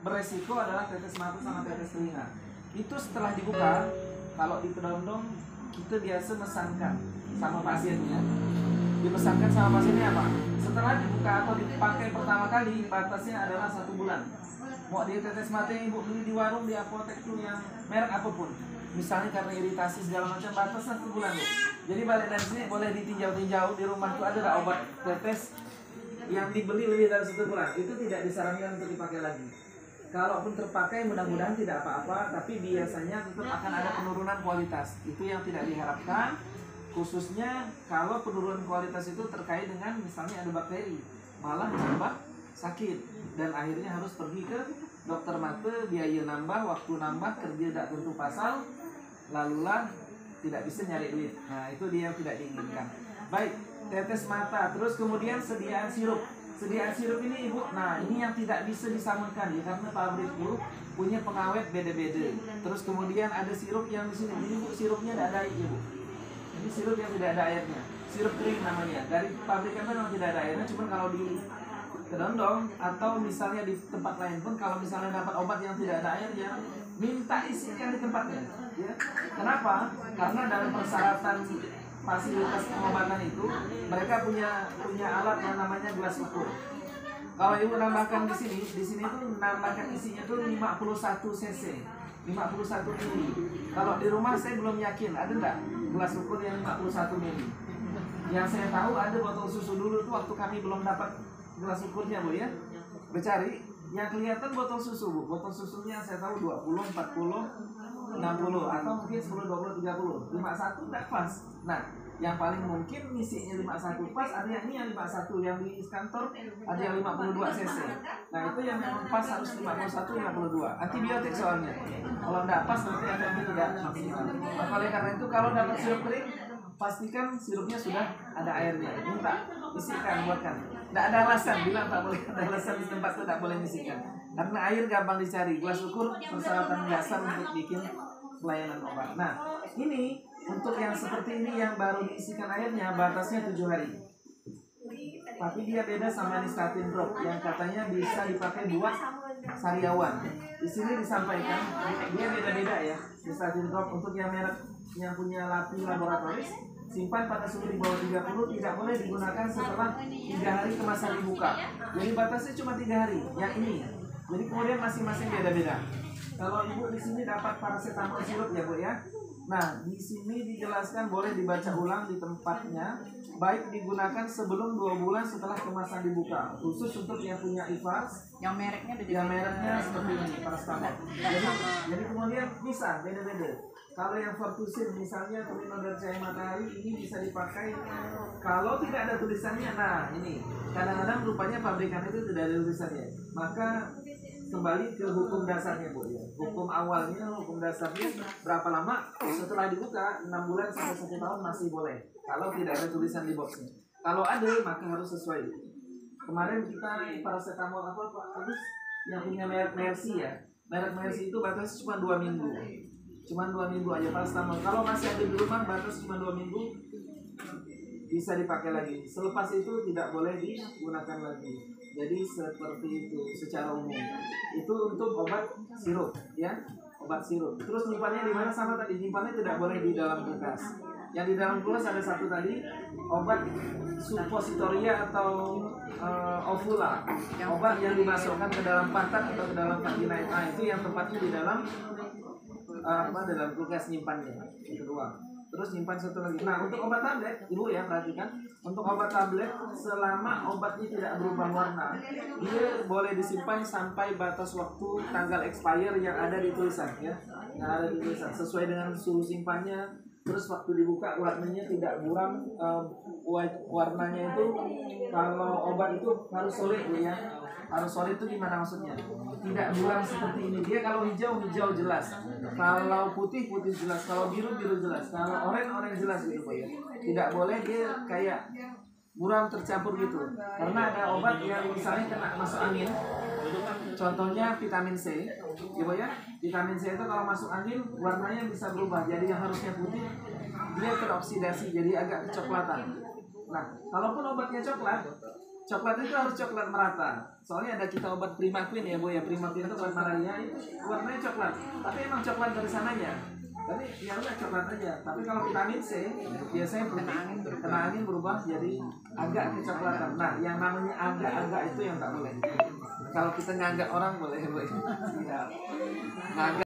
beresiko adalah tetes mata sama tetes telinga. Itu setelah dibuka, kalau di Kedondong kita biasa mesankan sama pasiennya. Dipesankan sama pasiennya apa? Setelah dibuka atau dipakai pertama kali, batasnya adalah 1 bulan. Mau dia tetes mata yang ibu beli di warung, di apotek tuh yang merek apapun, misalnya karena iritasi segala macam, batasnya 1 bulan bu. Jadi balik dari sini boleh ditinjau-tinjau di rumah tuh ada gak obat tetes yang dibeli lebih dari 1 bulan. Itu tidak disarankan untuk dipakai lagi. Kalaupun terpakai mudah-mudahan tidak apa-apa, tapi biasanya tetap akan ada penurunan kualitas. Itu yang tidak diharapkan, khususnya kalau penurunan kualitas itu terkait dengan misalnya ada bakteri, malah nambah sakit dan akhirnya harus pergi ke dokter mata, biaya nambah, waktu nambah, kerja tidak tentu pasal, lalulah tidak bisa nyari duit. Nah itu dia yang tidak diinginkan. Baik, tetes mata, terus kemudian sediaan sirup. Sediaan sirup ini ibu, nah ini yang tidak bisa disamakan ya, karena pabrik itu punya pengawet beda-beda. Terus kemudian ada sirup yang di sini, ini bu sirupnya tidak ada airnya bu. Ini sirup yang tidak ada airnya, sirup kering namanya. Dari pabrikan memang tidak ada airnya, cuman kalau di Kedondong atau misalnya di tempat lain pun, kalau misalnya dapat obat yang tidak ada airnya, minta isikan di tempatnya. Ya. Kenapa? Karena dalam persyaratan fasilitas pengobatan itu mereka punya alat yang namanya gelas ukur. Kalau ibu nambahkan di sini tuh nambahkan isinya tuh 51 cc, 51 mili. Kalau di rumah saya belum yakin ada enggak gelas ukur yang 51 mili. Yang saya tahu ada botol susu dulu tuh waktu kami belum dapat gelas ukurnya bu ya. Bercari yang kelihatan botol susu bu. Botol susunya saya tahu 20, 40, 60 atau mungkin 10, 20, 30. 51 enggak pas. Nah, yang paling mungkin isinya 51 pas, ada yang ini yang 51, yang di kantor ada yang 52 cc. Nah, itu yang memang pas harus 51, 52. Antibiotik soalnya. Kalau enggak pas nanti efeknya tidak maksimal. Nah, oleh karena itu kalau dapat sirup kering, pastikan sirupnya sudah ada airnya. Minta isikan, buatkan. Tidak ada alasan, bilang tak boleh ada alasan di tempat itu tidak boleh isikan. Karena air gampang dicari. Gelas ukur persyaratan dasar untuk bikin pelayanan obat. Nah, ini untuk yang seperti ini yang baru diisikan airnya batasnya 7 hari. Tapi dia beda sama Nystatin drop yang katanya bisa dipakai buat sariawan. Di sini disampaikan dia beda-beda ya. Nystatin drop untuk yang merek yang punya laboratoris, simpan pada suhu di bawah 30, tidak boleh digunakan setelah 3 hari kemasan dibuka. Jadi batasnya cuma 3 hari. Yang ini. Jadi kemudian masing-masing beda-beda. Kalau ibu di sini dapat paracetamol sirup ya bu ya. Nah di sini dijelaskan boleh dibaca ulang di tempatnya. Baik digunakan sebelum 2 bulan setelah kemasan dibuka. Khusus untuk yang punya IFAS. Yang mereknya seperti ini paracetamol. Jadi kemudian bisa beda-beda. Kalau yang Fortusin misalnya Terminal dari Cahaya Matahari ini bisa dipakai kalau tidak ada tulisannya. Nah ini kadang-kadang rupanya pabrikan itu tidak ada tulisannya. Maka kembali ke hukum dasarnya bu ya. Hukum awalnya, hukum dasarnya berapa lama setelah dibuka 6 bulan sampai 1 tahun masih boleh. Kalau tidak ada tulisan di boxnya. Kalau ada maka harus sesuai. Kemarin kita paracetamol apa Pak Agus yang punya merek Mercy ya. Merek Mercy itu batas cuma 2 minggu. Cuma 2 minggu aja paracetamol. Kalau masih ada di rumah batas cuma 2 minggu bisa dipakai lagi. Selepas itu tidak boleh digunakan lagi. Jadi seperti itu secara umum. Itu untuk obat sirup ya, obat sirup. Terus nyimpannya di mana sama tadi? Nyimpannya tidak boleh di dalam kulkas. Yang di dalam kulkas ada satu tadi obat suppositoria atau ovula. Obat yang dimasukkan ke dalam pantat atau ke dalam vagina. Nah, itu yang tempatnya di dalam dalam kulkas nyimpannya. Itu kedua. Terus nyimpan satu lagi. Nah untuk obat tablet, ibu ya perhatikan. Untuk obat tablet selama obatnya tidak berubah warna, dia boleh disimpan sampai batas waktu tanggal expire yang ada di tulisan ya. Yang ada di tulisan sesuai dengan suhu simpannya. Terus waktu dibuka warnanya tidak buram. Warnanya itu kalau obat itu harus solid ya. Harus solid itu gimana maksudnya? Tidak buram seperti ini. Dia kalau hijau, hijau jelas. Kalau putih, putih jelas. Kalau biru, biru jelas. Kalau oranye, oranye jelas gitu Pak ya. Tidak boleh dia kayak buram tercampur gitu. Karena ada obat yang misalnya kena masuk angin. Contohnya vitamin C. Ya Pak ya. Vitamin C itu kalau masuk angin warnanya bisa berubah. Jadi yang harusnya putih dia teroksidasi jadi agak kecoklatan. Nah, kalaupun obatnya coklat, Coklat itu harus coklat merata. Soalnya ada kita obat Primaqueen ya Bu ya. Primaqueen itu obat malaria itu warnanya coklat. Tapi emang coklat dari sananya. Tapi ya udah coklat aja. Tapi kalau vitamin C biasanya kena angin berubah jadi agak kecoklatan. Nah, yang namanya agak-agak itu yang tak boleh. Kalau kita ngagak orang boleh. Ya. Ngagak